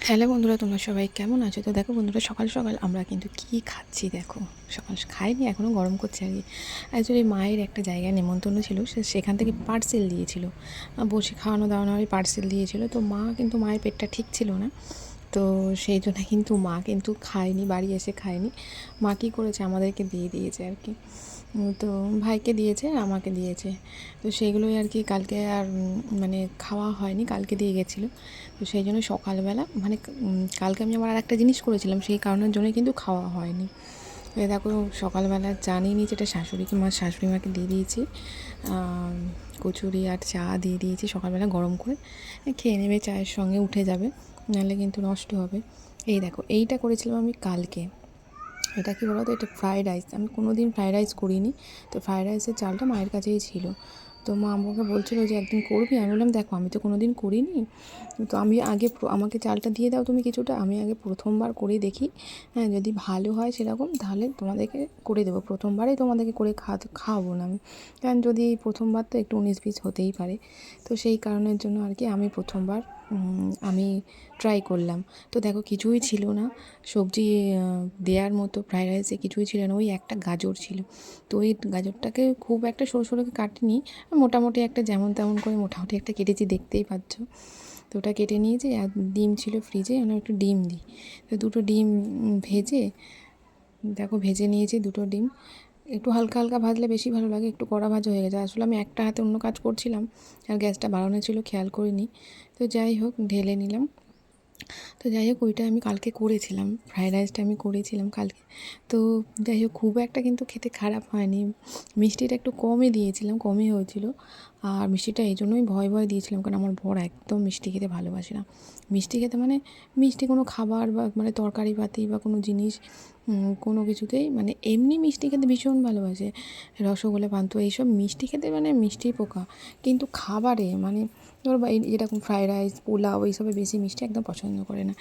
Hello বন্ধুরা, তোমরা সবাই কেমন আছো? তো দেখো বন্ধুরা, সকাল সকাল আমরা কিন্তু কি খাচ্ছি দেখো। সকাল খাইনি, এখনও গরম করছে আর কি। অ্যাকচুয়ালি মায়ের একটা জায়গায় নেমন্তন্ন ছিল, সেখান থেকে পার্সেল দিয়েছিল, বসে খাওয়ানো দাওয়ানো পার্সেল দিয়েছিল। তো মা কিন্তু, মায়ের পেটটা ঠিক ছিল না, তো সেই জন্য কিন্তু মা কিন্তু খায়নি, বাড়ি এসে খায়নি। মা কী করেছে, আমাদেরকে দিয়ে দিয়েছে আর কি। তো ভাইকে দিয়েছে, আমাকে দিয়েছে। তো সেগুলোই আর কি কালকে আর মানে খাওয়া হয়নি, কালকে দিয়ে গেছিলো। তো সেই জন্য সকালবেলা মানে কালকে আমি আবার আর একটা জিনিস করেছিলাম, সেই কারণের জন্যই কিন্তু খাওয়া হয়নি। দেখো সকালবেলা জানিয়ে নিয়েছি, এটা শাশুড়ি মাকে দিয়ে দিয়েছি, কচুরি আর চা দিয়ে দিয়েছি সকালবেলা গরম করে। খেয়ে নেবে, চায়ের সঙ্গে উঠে যাবে, নাহলে কিন্তু নষ্ট হবে। এই দেখো, এইটা করেছিলাম আমি কালকে। এটা কী বলো তো, এটা ফ্রায়েড রাইস। আমি কোনো দিন ফ্রায়েড রাইস করিনি, তো ফ্রায়েড রাইসের চালটা মায়ের কাছেই ছিল। তো মা আমাকে বলছিলো যে একদিন করবি। আমি বললাম দেখো, আমি তো কোনো দিন করিনি, তো আমি আগে আমাকে চালটা দিয়ে দাও তুমি কিছুটা, আমি আগে প্রথমবার করে দেখি। হ্যাঁ, যদি ভালো হয় সেরকম, তাহলে তোমাদেরকে করে দেবো। প্রথমবারেই তোমাদেরকে করে খাওয়াবো না আমি, কারণ যদি প্রথমবার তো একটু 19-20 হতেই পারে। তো সেই কারণের জন্য আর কি আমি প্রথমবার আমি ট্রাই করলাম। তো দেখো, কিছুই ছিল না সবজি দেওয়ার মতো, ফ্রায়েড রাইসে কিছুই ছিল না, ওই একটা গাজর ছিল। তো ওই গাজরটাকে খুব একটা সরু সরু কাটিনি, মোটামুটি একটা যেমন তেমন করে মোটামুটি একটা কেটেছি, দেখতেই পাচ্ছ। তো ওটা কেটে নিয়েছি, আর ডিম ছিল ফ্রিজে, আমি একটু ডিম দিই। তো দুটো ডিম ভেজে, দেখো ভেজে নিয়েছি দুটো ডিম। একটু হালকা হালকা ভাজলে বেশি ভালো লাগে, একটু কড়া ভাজা হয়ে গেছে। আসলে আমি একটা হাতে অন্য কাজ করছিলাম, আর গ্যাসটা বাড়ানো ছিল, খেয়াল করিনি। তো যাই হোক, ঢেলে নিলাম। তো যাই হোক, ওইটা আমি কালকে করেছিলাম, ফ্রায়েড রাইসটা আমি করেছিলাম কালকে। তো যাই হোক, খুব একটা কিন্তু খেতে খারাপ হয়নি। মিষ্টিটা একটু কমই দিয়েছিলাম, কমই হয়েছিল। আর মিষ্টিটা এই জন্যই ভয় ভয় দিয়েছিলাম, কারণ আমার বর একদম মিষ্টি খেতে ভালোবাসে না। মিষ্টি খেতে মানে মিষ্টি কোনো খাবার বা মানে তরকারি পাতি বা কোনো জিনিস, কোনো কিছুতেই মানে এমনি মিষ্টি খেতে ভীষণ ভালোবাসে, রসগোল্লা পান্তুয়া এইসব মিষ্টি খেতে মানে মিষ্টির পোকা। কিন্তু খাবারে মানে ধরো বা যেরকম ফ্রায়েড রাইস, পোলাও, এইসবে বেশি মিষ্টি একদম পছন্দ করে না।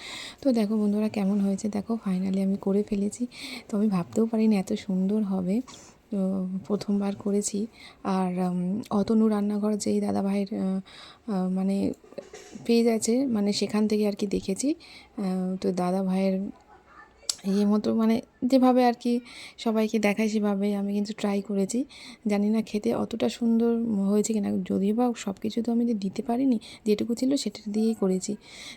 তো দেখো বন্ধুরা, কেমন হয়েছে দেখো, ফাইনালি আমি করে ফেলেছি। তো আমি ভাবতেও পারিনি এত সুন্দর হবে। তো প্রথমবার করেছি। আর অতনু রান্নাঘর, যেই দাদাভাইয়ের মানে পেজ আছে, মানে সেখান থেকে আর কি দেখেছি। তো দাদাভাইয়ের মতো মানে যেভাবে আর কি সবাইকে দেখায়, সেভাবেই আমি কিন্তু ট্রাই করেছি। জানি না খেতে অতটা সুন্দর হয়েছে কিনা, যদিও বা সব কিছু তো আমি দিতে পারিনি, যেটুকু ছিল সেটা দিয়েই করেছি।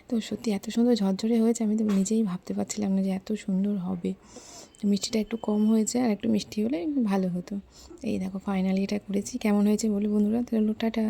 তো সত্যি এত সুন্দর ঝরঝরে হয়েছে, আমি তো নিজেই ভাবতে পারছিলাম না যে এত সুন্দর হবে। মিষ্টিটা একটু কম হয়েছে, আর একটু মিষ্টি হলে ভালো হতো। এই দেখো, ফাইনালি এটা করেছি। কেমন হয়েছে বলো বন্ধুরা, তাহলে টাটা।